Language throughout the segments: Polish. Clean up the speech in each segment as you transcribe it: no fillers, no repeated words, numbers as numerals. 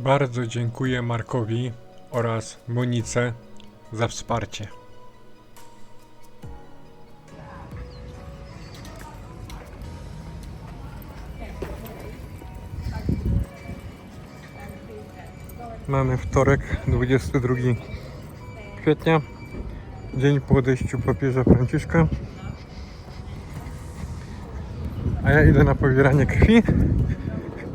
Bardzo dziękuję Markowi oraz Monice za wsparcie. Mamy wtorek, 22 kwietnia, dzień po odejściu papieża Franciszka. A ja idę na pobieranie krwi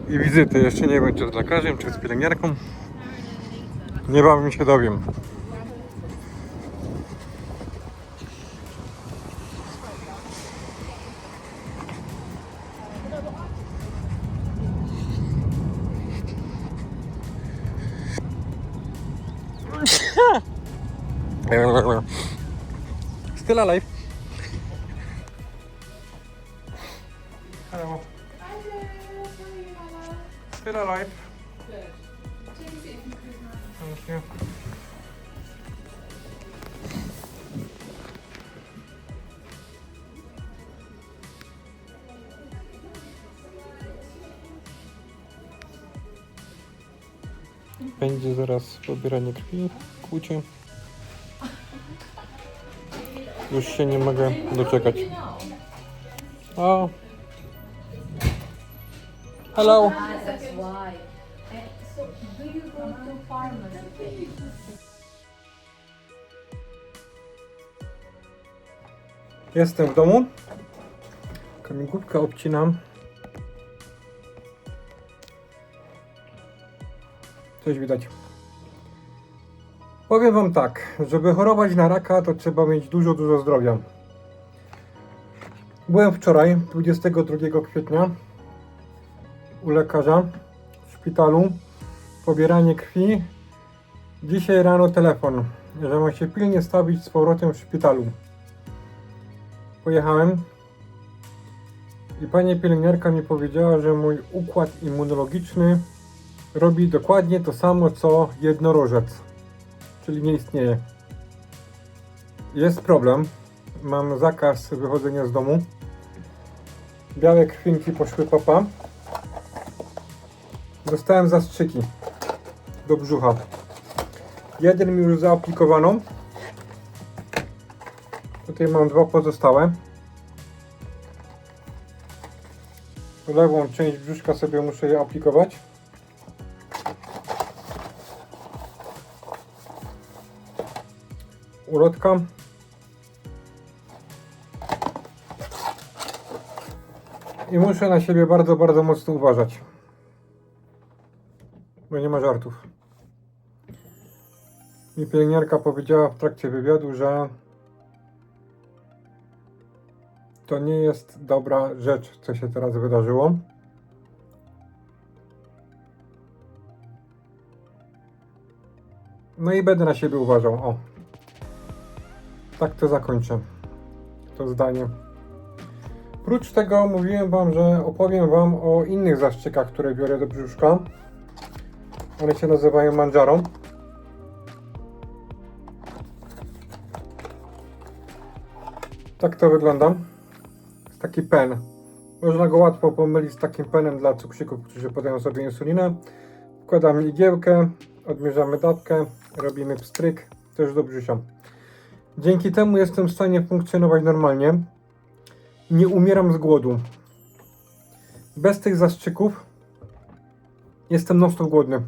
i wizyty. Jeszcze nie wiem, czy z lekarzem, czy z pielęgniarką. Niebawem się dowiem. Still alive. Hello. Still alive. Thank you. Będzie zaraz pobieranie krwi, kłucie. Już się nie mogę doczekać. O! Hello! That's why. So, do you go to pharmacy? Jestem w domu. Kamigówkę obcinam. Coś widać. Powiem wam tak, żeby chorować na raka, to trzeba mieć dużo zdrowia. Byłem wczoraj, 22 kwietnia, u lekarza w szpitalu. Pobieranie krwi. Dzisiaj rano telefon, że ma się pilnie stawić z powrotem w szpitalu. Pojechałem i pani pielęgniarka mi powiedziała, że mój układ immunologiczny robi dokładnie to samo co jednorożec, czyli nie istnieje. Jest problem, mam zakaz wychodzenia z domu. Białe krwinki poszły popa. Dostałem zastrzyki do brzucha. Jeden mi już zaaplikowano. Tutaj mam dwa pozostałe. Lewą część brzuszka sobie muszę je aplikować. Ulotka. I muszę na siebie bardzo mocno uważać. Bo nie ma żartów. Mi pielęgniarka powiedziała w trakcie wywiadu, że to nie jest dobra rzecz, co się teraz wydarzyło. No i będę na siebie uważał. O. Tak to zakończę. To zdanie. Prócz tego mówiłem wam, że opowiem wam o innych zaszczykach, które biorę do brzuszka. One się nazywają Mounjaro. Tak to wygląda. Jest taki pen. Można go łatwo pomylić z takim penem dla cukrzyków, którzy podają sobie insulinę. Wkładamy igiełkę, odmierzamy dawkę, robimy pstryk, też do brzusia. Dzięki temu jestem w stanie funkcjonować normalnie. Nie umieram z głodu. Bez tych zastrzyków jestem non-stop głodny.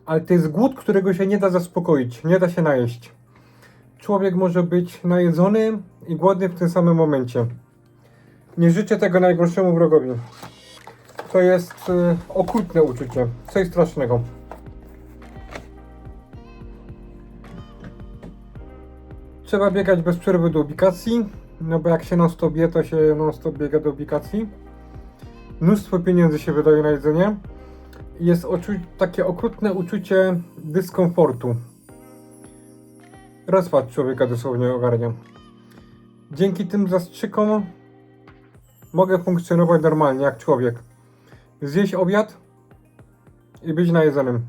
Ale to jest głód, którego się nie da zaspokoić, nie da się najeść. Człowiek może być najedzony i głodny w tym samym momencie. Nie życzę tego najgorszemu wrogowi. To jest okrutne uczucie, coś strasznego. Trzeba biegać bez przerwy do ubikacji, no bo jak się non-stop je, to się non-stop biega do ubikacji. Mnóstwo pieniędzy się wydaje na jedzenie. Jest takie okrutne uczucie dyskomfortu. Rozpad człowieka dosłownie ogarnia. Dzięki tym zastrzykom mogę funkcjonować normalnie jak człowiek. Zjeść obiad i być najedzonym.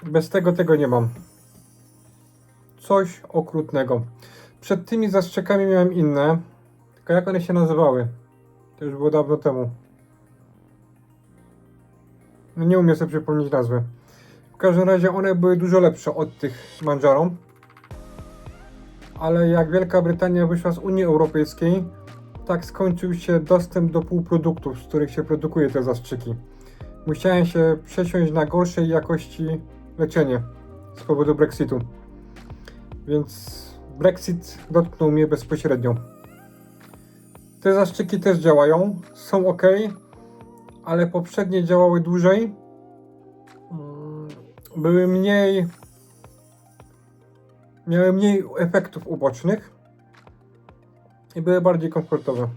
Bez tego nie mam. Coś okrutnego. Przed tymi zastrzykami miałem inne. Tylko jak one się nazywały? To już było dawno temu. No nie umiem sobie przypomnieć nazwy. W każdym razie one były dużo lepsze od tych Manjaro. Ale jak Wielka Brytania wyszła z Unii Europejskiej, tak skończył się dostęp do półproduktów, z których się produkuje te zastrzyki. Musiałem się przesiąść na gorszej jakości leczenie z powodu Brexitu. Więc Brexit dotknął mnie bezpośrednio. Te zastrzyki też działają, są ok, ale poprzednie działały dłużej. Miały mniej efektów ubocznych i były bardziej komfortowe.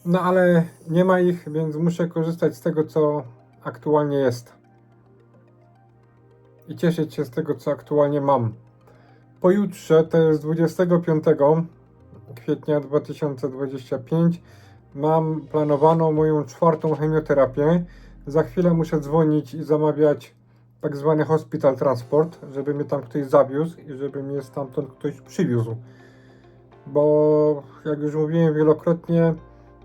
No ale nie ma ich, więc muszę korzystać z tego, co aktualnie jest. I cieszyć się z tego, co aktualnie mam. Pojutrze, to jest 25 kwietnia 2025, mam planowaną moją 4. chemioterapię. Za chwilę muszę dzwonić i zamawiać tak zwany hospital transport, żeby mnie tam ktoś zawiózł i żeby mnie stamtąd ktoś przywiózł. Bo jak już mówiłem wielokrotnie,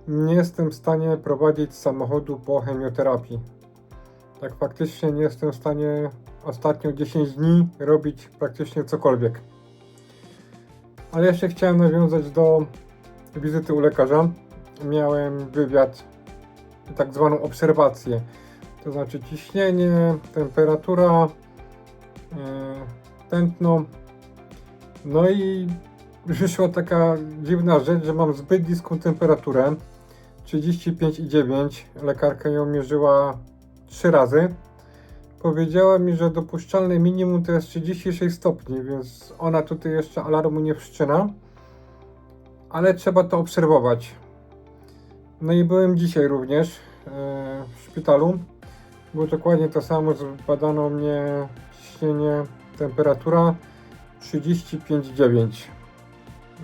nie jestem w stanie prowadzić samochodu po chemioterapii. Tak faktycznie nie jestem w stanie ostatnio 10 dni robić praktycznie cokolwiek. Ale jeszcze chciałem nawiązać do wizyty u lekarza. Miałem wywiad, tak zwaną obserwację. To znaczy ciśnienie, temperatura, tętno. No i wyszła taka dziwna rzecz, że mam zbyt niską temperaturę. 35,9. Lekarka ją mierzyła 3 razy. Powiedziała mi, że dopuszczalne minimum to jest 36 stopni, więc ona tutaj jeszcze alarmu nie wszczyna. Ale trzeba to obserwować. No i byłem dzisiaj również w szpitalu. Było dokładnie to samo, zbadano mnie ciśnienie, temperatura 35,9.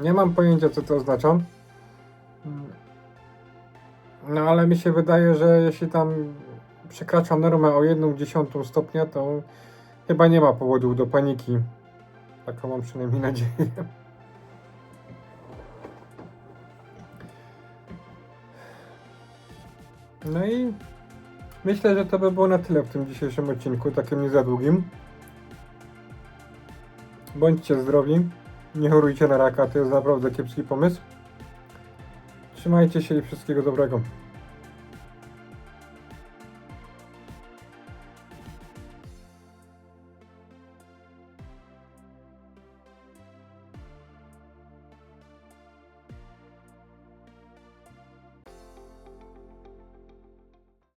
Nie mam pojęcia, co to oznacza. No ale mi się wydaje, że jeśli tam przekracza normę o 1/10 stopnia, to chyba nie ma powodów do paniki. Taką mam przynajmniej nadzieję. No i myślę, że to by było na tyle w tym dzisiejszym odcinku, takim nie za długim. Bądźcie zdrowi, nie chorujcie na raka, to jest naprawdę kiepski pomysł. Trzymajcie się i wszystkiego dobrego.